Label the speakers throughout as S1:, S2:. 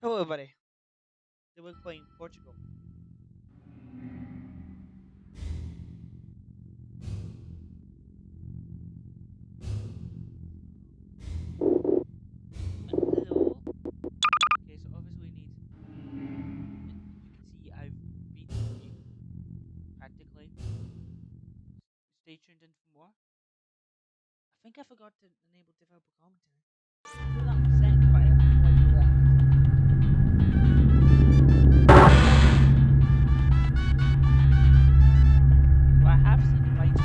S1: Hello, everybody. They were playing Portugal. Hello. Okay, so obviously we need. You can see I've beaten you practically. Stay tuned in for more. I think I forgot to enable developer commentary. Do that in a second, but I have no idea where that is. But I have seen the lights.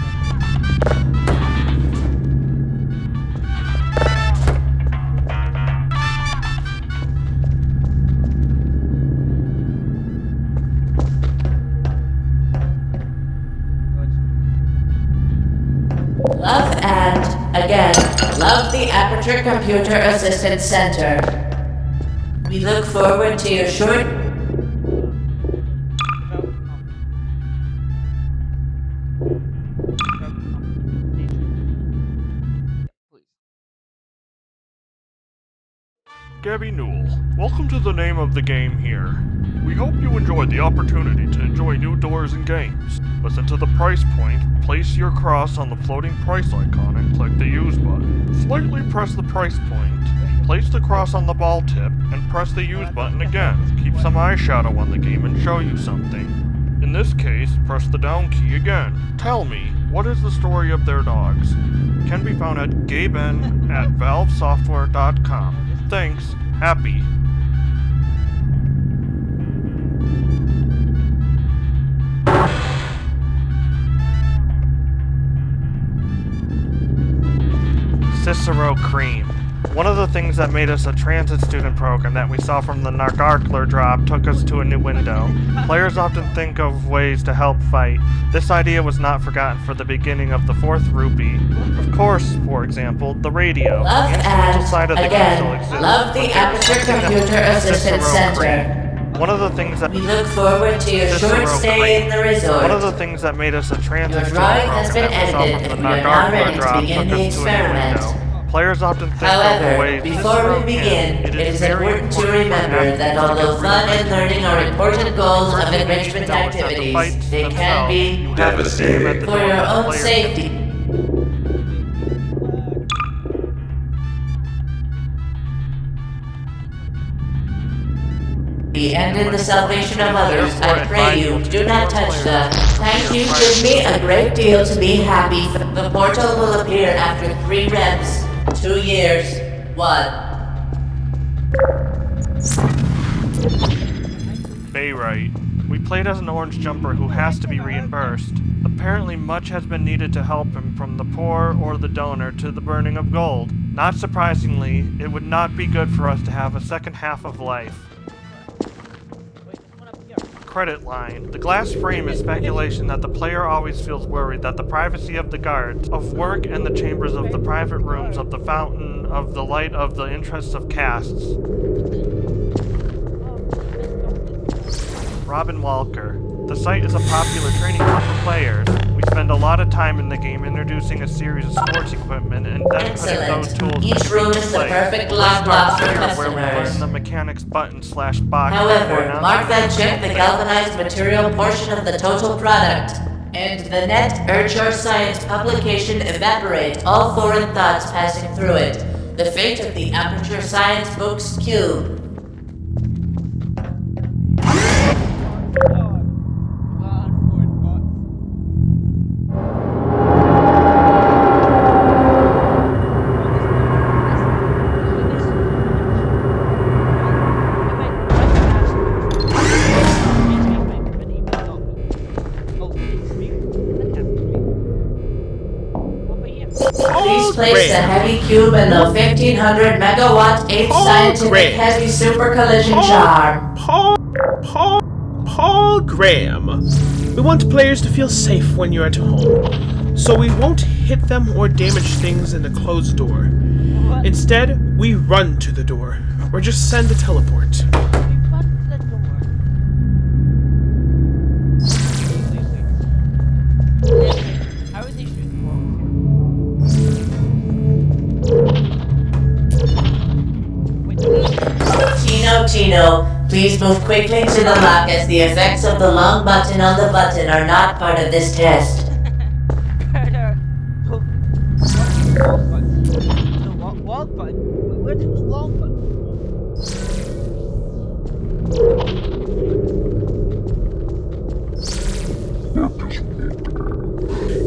S2: Love and, again, love the Aperture Computer Assistance Center. We look forward to your short...
S3: Gabby Newell, welcome to the name of the game here. We hope you enjoyed the opportunity to enjoy new doors and games. Listen to the price point, place your cross on the floating price icon and click the use button. Slightly press the price point, place the cross on the ball tip, and press the use button again. Keep some eyeshadow on the game and show you something. In this case, press the down key again. Tell me, what is the story of their dogs? Can be found at gaben@valvesoftware.com. Thanks. Happy. Cicero Cream. One of the things that made us a transit student program that we saw from the Nargarkler drop took us to a new window. Players often think of ways to help fight. This idea was not forgotten for the beginning of the fourth rupee. Of course, for example, the radio.
S2: Love
S3: The instrumental side of
S2: and,
S3: the game still
S2: again,
S3: exists.
S2: love the Aperture Computer Assistance Center.
S3: One of the things that
S2: We look forward to your short stay in the resort.
S3: One of the things that made us a transit
S2: Your
S3: student
S2: drawing has
S3: program
S2: been
S3: that we saw
S2: ended,
S3: from
S2: and
S3: the
S2: we are now ready
S3: Nargarkler
S2: to
S3: drop
S2: begin
S3: took
S2: the
S3: us to a new
S2: experiment.
S3: window. Players often think of the
S2: However,
S3: ways
S2: before we begin, it is important to remember that although fun and learning are important goals of enrichment activities, they can be
S4: devastating
S2: for your own safety. And in the salvation of others, I pray you, do not touch them. Thank you, give me a great deal to be happy. The portal will appear after 3 reps, 2 years, 1.
S3: Bayrite. We played as an orange jumper who has to be reimbursed. Apparently much has been needed to help him, from the poor or the donor to the burning of gold. Not surprisingly, it would not be good for us to have a second half of life. Credit line. The glass frame is speculation that the player always feels worried that the privacy of the guards, of work, and the chambers of the private rooms of the fountain of the light of the interests of castes. Robin Walker. The site is a popular training ground for players. We spend a lot of time in the game introducing a series of sports equipment and then putting those tools
S2: Each
S3: into
S2: room is the
S3: play.
S2: perfect
S3: Let's
S2: lock
S3: start
S2: box for
S3: there, where we
S2: customers.
S3: learn the mechanics button/box.
S2: However, mark that chip, the galvanized material portion of the total product, and the net Urge Your Science publication evaporate all foreign thoughts passing through it. The fate of the Aperture Science Books Cube. Please place the heavy cube in the 1500 megawatt 8th scientific heavy super collision charm.
S4: Paul Graham. We want players to feel safe when you're at home, so we won't hit them or damage things in the closed door. Instead, we run to the door, or just send a teleport.
S1: How are they shooting
S2: Keynote Tino. Please move quickly to the lock as the effects of the long button on the button are not part of this test.
S1: Carter, the walk button. Where did the walk button?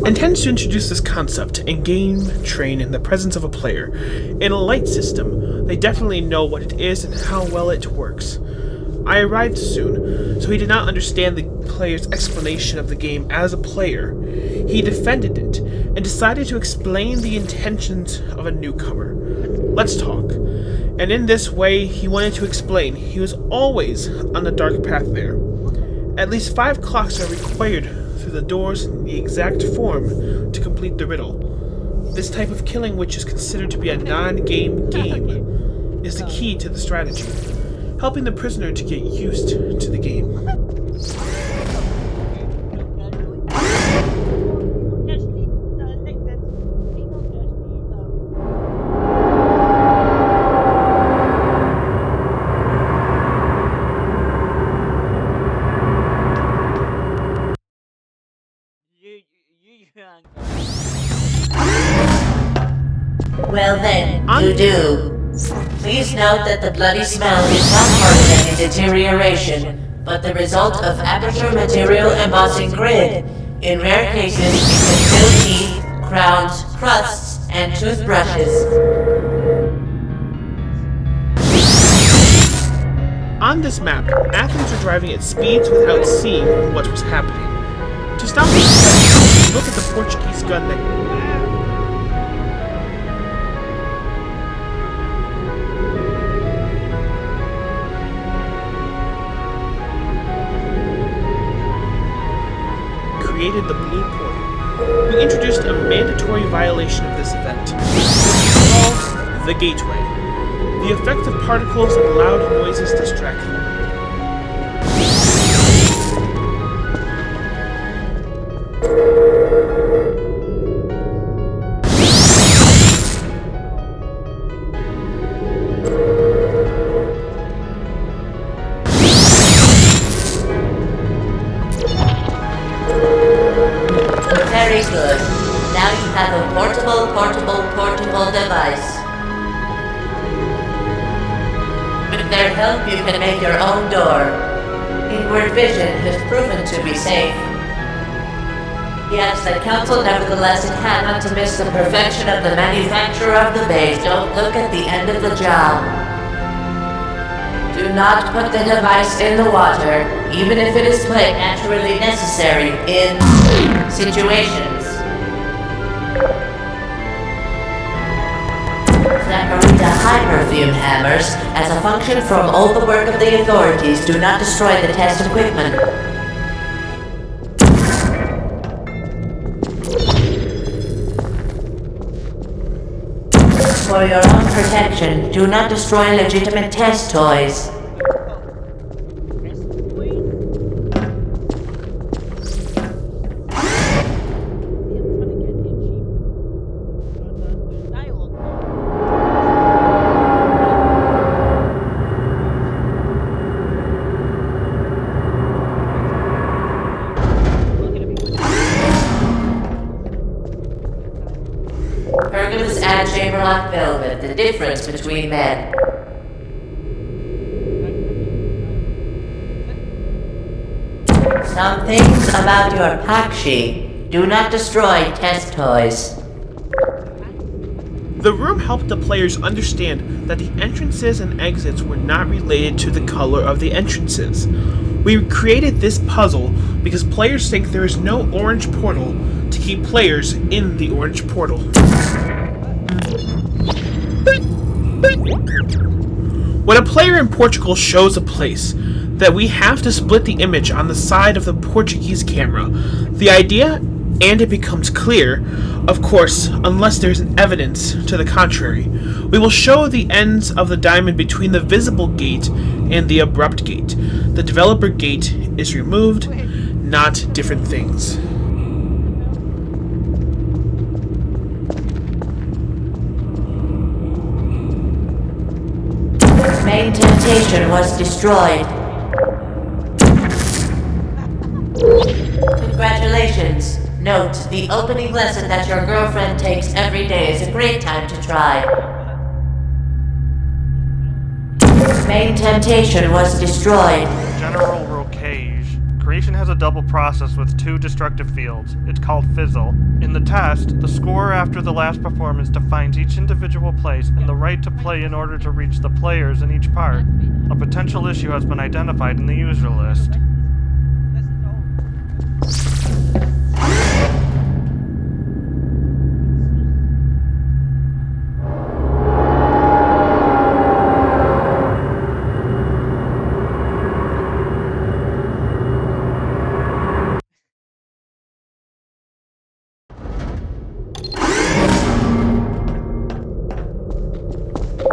S4: Intends to introduce this concept and game train in the presence of a player. In a light system, they definitely know what it is and how well it works. I arrived soon, so he did not understand the player's explanation of the game as a player. He defended it and decided to explain the intentions of a newcomer. Let's talk. And in this way, he wanted to explain he was always on the dark path there. At least 5 clocks are required through the doors in the exact form to complete the riddle. This type of killing, which is considered to be a non-game game, is the key to the strategy, helping the prisoner to get used to the game.
S2: Well then, you do. Please note that the bloody smell is not part of any deterioration, but the result of aperture material embossing grid. In rare cases, it can fill teeth, crowns, crusts, and toothbrushes.
S4: On this map, athletes are driving at speeds without seeing what was happening. To stop the infection, look at the Portuguese gun that created the blue portal. We introduced a mandatory violation of this event. It's called the gateway. The effect of particles and loud noises distract them.
S2: Very good. Now you have a portable device. With their help, you can make your own door. Inward vision has proven to be safe. Yes, the council nevertheless had not to miss the perfection of the manufacturer of the base. Don't look at the end of the job. Do not put the device in the water, even if it is quite naturally necessary in situations. Zacharita high perfume hammers, as a function from all the work of the authorities, do not destroy the test equipment. For your own protection, do not destroy legitimate test toys. Pergamus and Chamberlock Velvet, the difference between men. Some things about your pack sheet. Do not destroy test toys.
S4: The room helped the players understand that the entrances and exits were not related to the color of the entrances. We created this puzzle because players think there is no orange portal to keep players in the orange portal. When a player in Portugal shows a place, that we have to split the image on the side of the Portuguese camera. The idea, and it becomes clear, of course, unless there's evidence to the contrary. We will show the ends of the diamond between the visible gate and the abrupt gate. The developer gate is removed, not different things.
S2: Main temptation was destroyed. Congratulations. Note, the opening lesson that your girlfriend takes every day is a great time to try. Main temptation was destroyed.
S3: General Rocage. Creation has a double process with 2 destructive fields. It's called Fizzle. In the test, the scorer after the last performance defines each individual place and the right to play in order to reach the players in each part. A potential issue has been identified in the user list.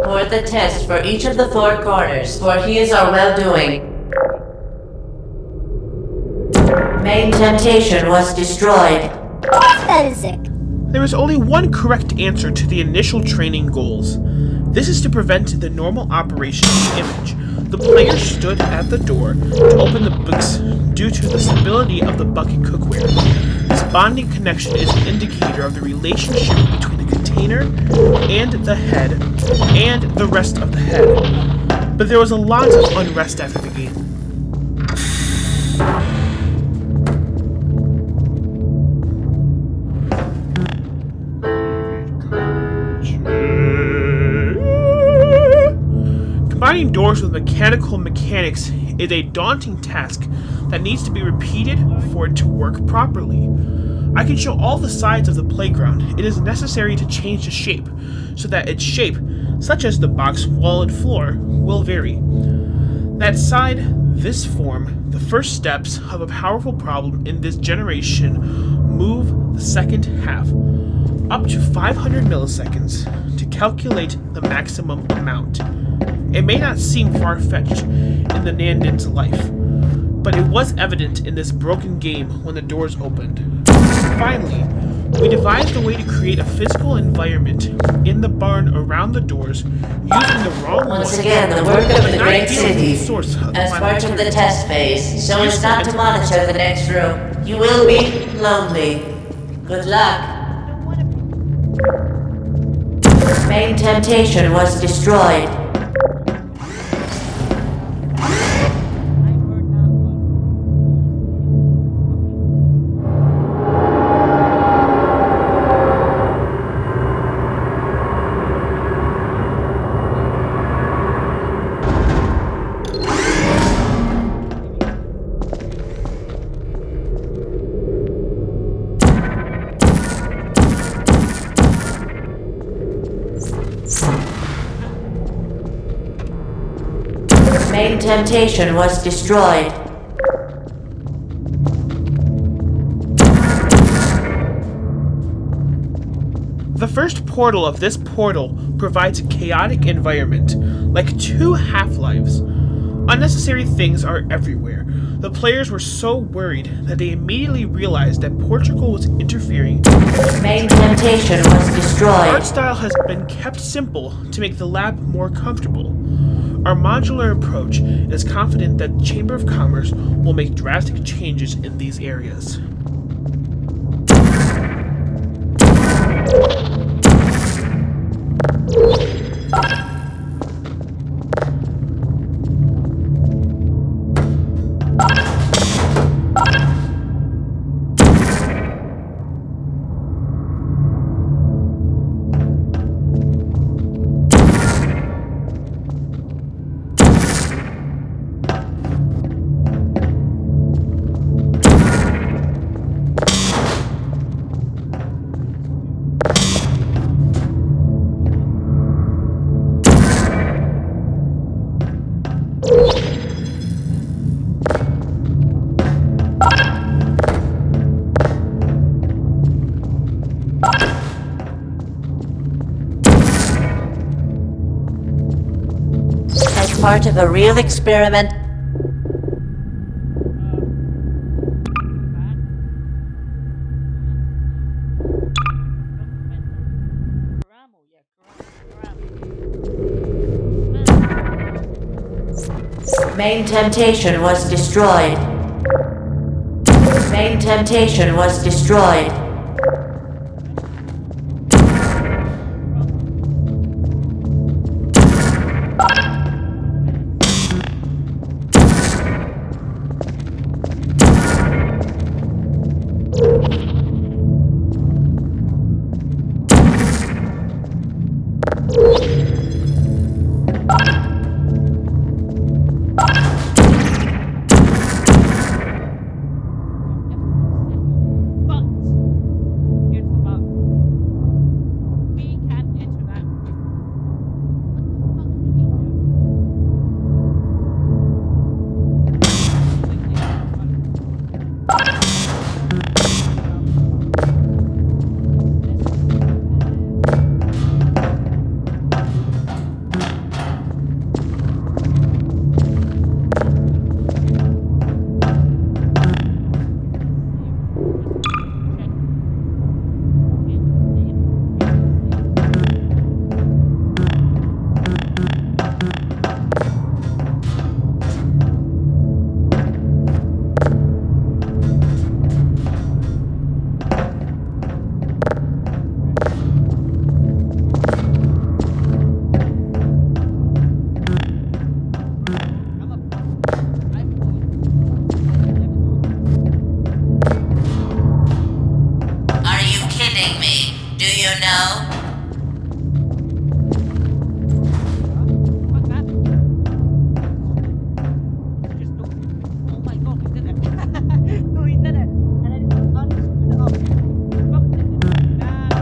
S2: For the test for each of the 4 corners, for he is our well-doing. Main temptation was destroyed.
S4: There is only one correct answer to the initial training goals. This is to prevent the normal operation of the image. The player stood at the door to open the books due to the stability of the bucket cookware. This bonding connection is an indicator of the relationship between the container and the head and the rest of the head. But there was a lot of unrest after the game. Combining doors with mechanical mechanics is a daunting task that needs to be repeated for it to work properly. I can show all the sides of the playground. It is necessary to change the shape so that its shape, such as the box, wall, and floor, will vary. That side, this form, the first steps of a powerful problem in this generation move the second half, up to 500 milliseconds, to calculate the maximum amount. It may not seem far-fetched in the Nandin's life, but it was evident in this broken game when the doors opened. Finally, we devised a way to create a physical environment in the barn around the doors using the wrong
S2: Once
S4: one.
S2: again, the work of the great city.
S4: Source of
S2: As
S4: my
S2: part of the
S4: material.
S2: test phase, so as not to monitor the next room. You will be lonely. Good luck. Main temptation was destroyed. Main temptation was destroyed.
S4: The first portal of this portal provides a chaotic environment, like 2 half-lives. Unnecessary things are everywhere. The players were so worried that they immediately realized that Portugal was interfering.
S2: Main temptation was
S4: The
S2: destroyed.
S4: art style has been kept simple to make the lab more comfortable. Our modular approach is confident that the Chamber of Commerce will make drastic changes in these areas.
S2: As part of a real experiment,
S1: Caramo, yeah, Caramo.
S2: Main temptation was destroyed. Main temptation was destroyed.
S1: But here's the but. We can't interact. What the fuck do we do?
S2: Are you kidding me? Do you know?
S1: Fuck that. Just don't. Oh my god, we did it. No, we did it. And then unscrewed it up. Fucked it. Wait, ow.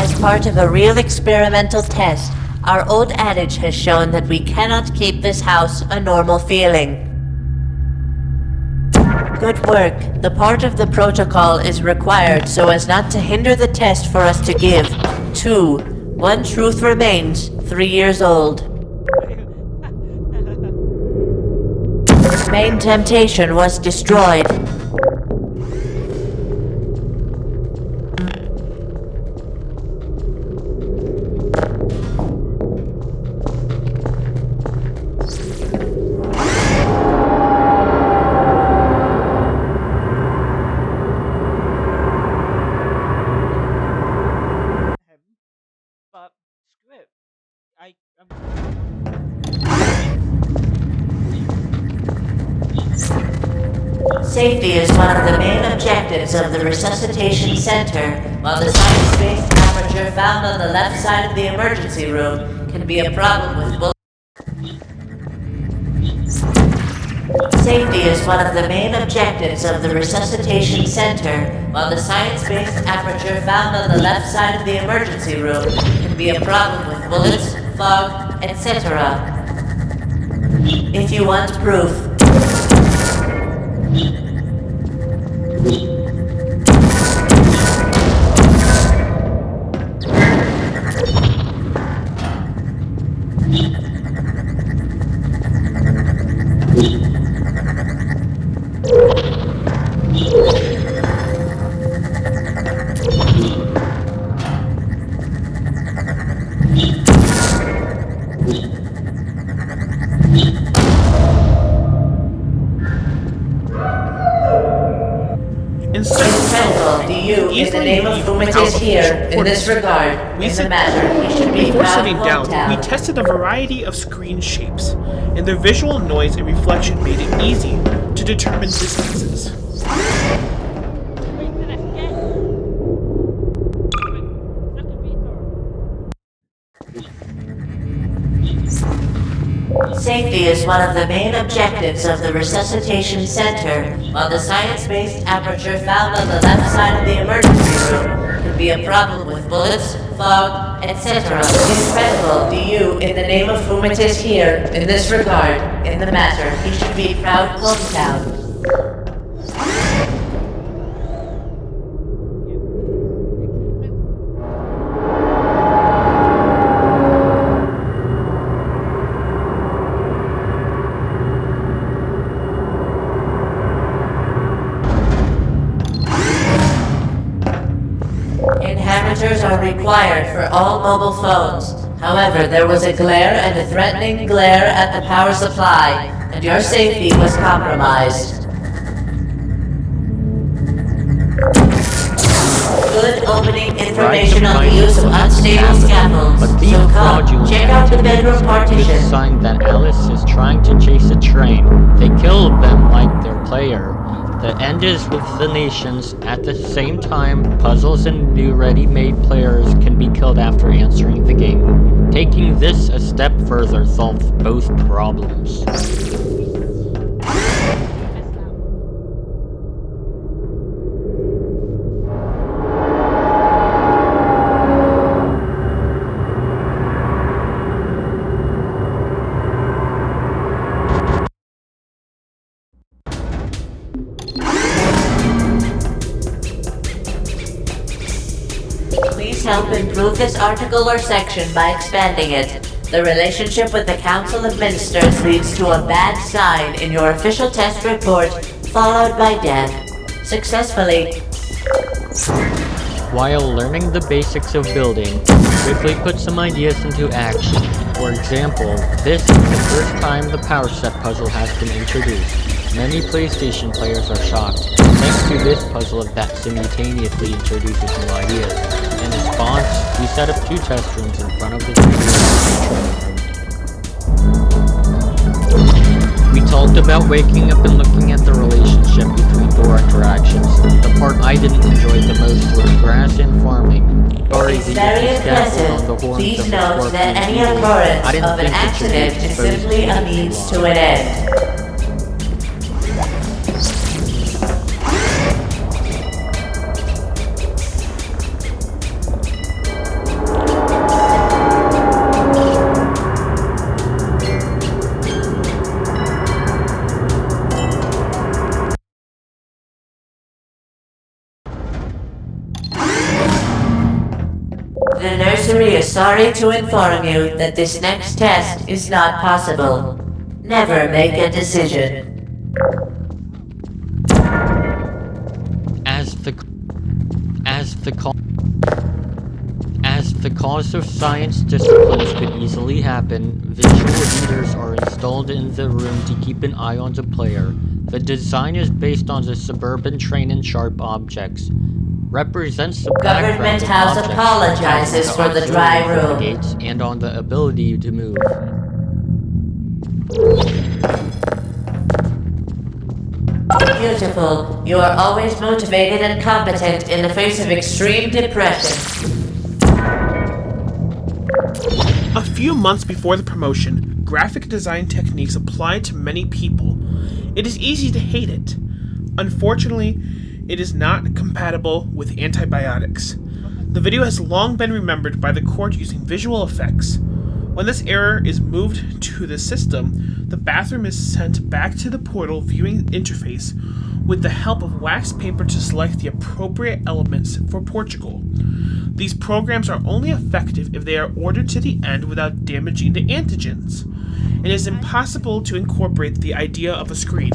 S2: As part of a real experimental test, our old adage has shown that we cannot keep this house a normal feeling. Good work. The part of the protocol is required so as not to hinder the test for us to give. 2. One truth remains, 3 years old. Main temptation was destroyed.
S1: But screw it. I'm
S2: Safety is one of the main objectives of the resuscitation center, while the science-based aperture found on the left side of the emergency room can be a problem with Safety is one of the main objectives of the resuscitation center, while the science-based aperture found on the left side of the emergency room can be a problem with bullets, fog, etc. If you want proof, in the name of whom it is here, in this regard, in the matter, we should be
S4: Before
S2: proud
S4: sitting down,
S2: hometown.
S4: we tested a variety of screen shapes, and their visual noise and reflection made it easy to determine distances.
S1: Wait, did I forget?
S2: Safety is one of the main objectives of the Resuscitation Center, while the science-based aperture found on the left side of the emergency room could be a problem with bullets, fog, etc. Incredible, do you, in the name of whom it is here, in this regard, in the matter, he should be proud hometown. Inhabitants are required for all mobile phones. However, there was a glare and a threatening glare at the power supply, and your safety was compromised. Good opening information on the use of unstable scaffolds.
S5: But these
S2: So come,
S5: fraudulent
S2: check out the bedroom
S5: This
S2: partition.
S5: sign that Alice is trying to chase a train. They killed them like their player. The end is with the nations. At the same time, puzzles and new ready-made players can be killed after answering the game. Taking this a step further solves both problems.
S2: Please help improve this article or section by expanding it. The relationship with the Council of Ministers leads to a bad sign in your official test report, followed by death. Successfully.
S5: While learning the basics of building, quickly put some ideas into action. For example, this is the first time the power set puzzle has been introduced. Many PlayStation players are shocked, thanks to this puzzle that simultaneously introduces new ideas. In response, we set up 2 test rooms in front of the room. We talked about waking up and looking at the relationship between door interactions. The part I didn't enjoy the most was grass and farming. Sorry,
S2: It's very impressive. Please note that any occurrence of an accident is simply a means to an end. The nursery is sorry to inform you that this next test is not possible. Never make a decision.
S5: As the cause of science disciplines could easily happen, visual readers are installed in the room to keep an eye on the player. The design is based on the suburban train and sharp objects. Represents the
S2: Government
S5: background of
S2: House
S5: objects,
S2: apologizes for the dry room.
S5: gates, and on the ability to move.
S2: Beautiful. You are always motivated and competent in the face of extreme depression.
S4: A few months before the promotion, graphic design techniques applied to many people. It is easy to hate it. Unfortunately, it is not compatible with antibiotics. The video has long been remembered by the court using visual effects. When this error is moved to the system, the bathroom is sent back to the portal viewing interface with the help of wax paper to select the appropriate elements for Portugal. These programs are only effective if they are ordered to the end without damaging the antigens. It is impossible to incorporate the idea of a screen.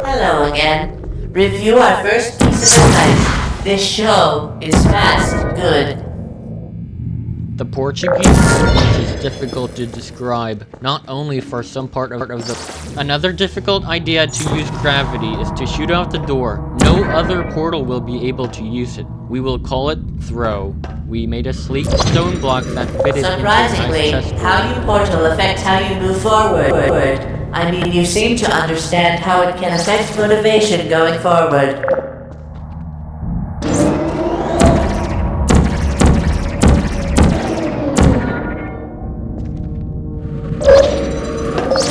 S2: Hello again. Review our first piece of advice. This show is fast good.
S5: The Portuguese movement is difficult to describe, not only for some part of the... Another difficult idea to use gravity is to shoot out the door. No other portal will be able to use it. We will call it throw. We made a sleek stone block that fitted into a nice
S2: Surprisingly,
S5: chessboard.
S2: how you portal affects how you move forward. I mean, you seem to understand how it can affect motivation going forward.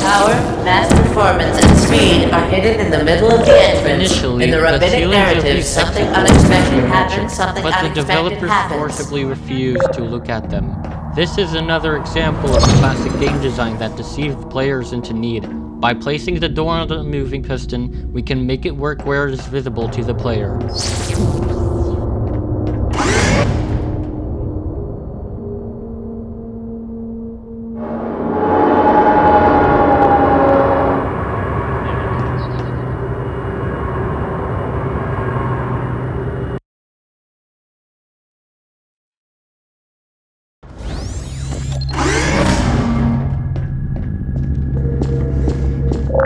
S2: Power, mass performance, and speed are hidden in the middle of the entrance.
S5: Initially,
S2: in the
S5: the
S2: rabbinic
S5: ceilings of
S2: narrative,
S5: these
S2: something
S5: sections
S2: unexpected
S5: were
S2: happens,
S5: magic,
S2: something
S5: but the
S2: unexpected
S5: developers
S2: happens.
S5: forcibly refused to look at them. This is another example of classic game design that deceived players into need. By placing the door on the moving piston, we can make it work where it is visible to the player.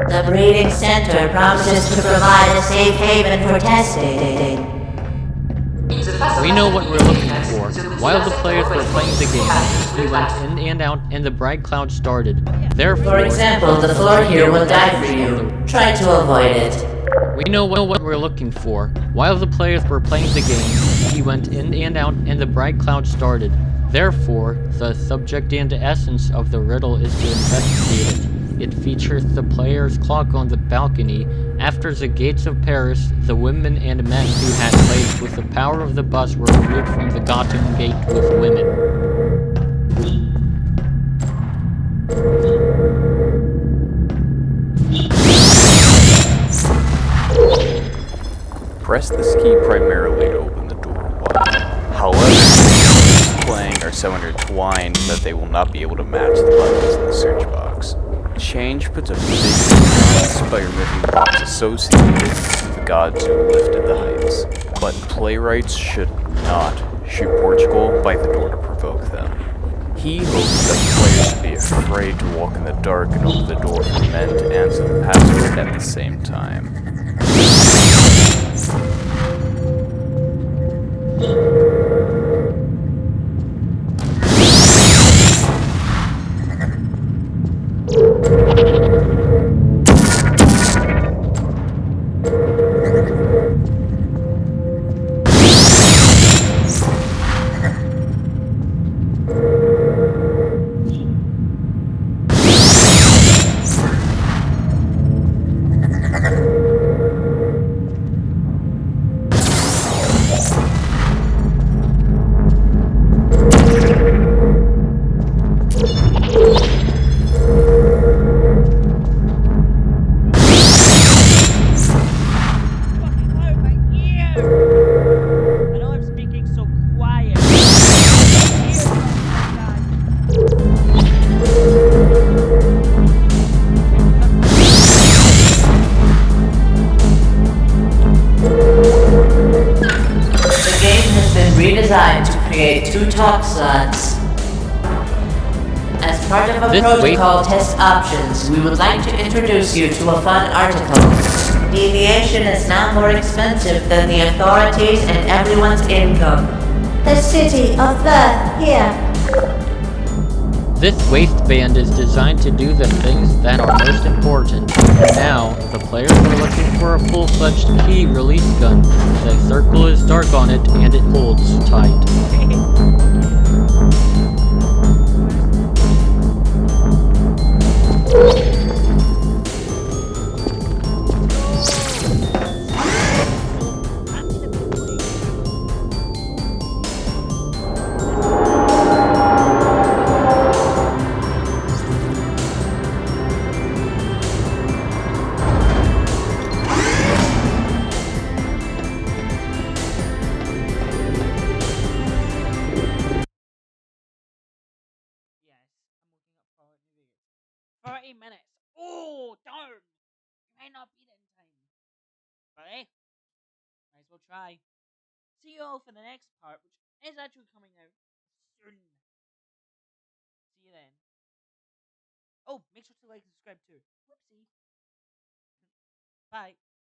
S2: The breeding center promises to provide a safe haven for testing.
S5: We know what we're looking for. While the players were playing the game, we went in and out and the bright cloud started. Therefore,
S2: For example, the floor here will die for you. Try to avoid it.
S5: we know what we're looking for. While the players were playing the game, we went in and out and the bright cloud started. Therefore, the subject and essence of the riddle is to investigate it. It features the player's clock on the balcony. After the gates of Paris, the women and men who had played with the power of the bus were removed from the Gotham Gate with women.
S6: Press this key primarily to open the door wide. However, the playing are so intertwined that they will not be able to match the buttons in the search box. Change puts a big emphasis by removing the blocks associated with the gods who lifted the heights. But playwrights should not shoot Portugal by the door to provoke them. He hopes that players would be afraid to walk in the dark and open the door for men to answer the password at the same time.
S1: Fucking out my ear! I know I'm speaking so quiet.
S2: The game has been redesigned to create 2 talk slots. As part of a protocol test options, we would like to introduce you to a fun article. Deviation is now more expensive than the authorities and everyone's income. The city of birth here.
S5: This waistband is designed to do the things that are most important. Now, the players are looking for a full-fledged key release gun. The circle is dark on it and it holds tight.
S1: Yes, I'm looking up 40 minutes. Oh, darn! You may not beat it in time. But hey, might as well try. See you all for the next part, which is actually coming out soon. Oh, make sure to like and subscribe too. Whoopsie. Bye.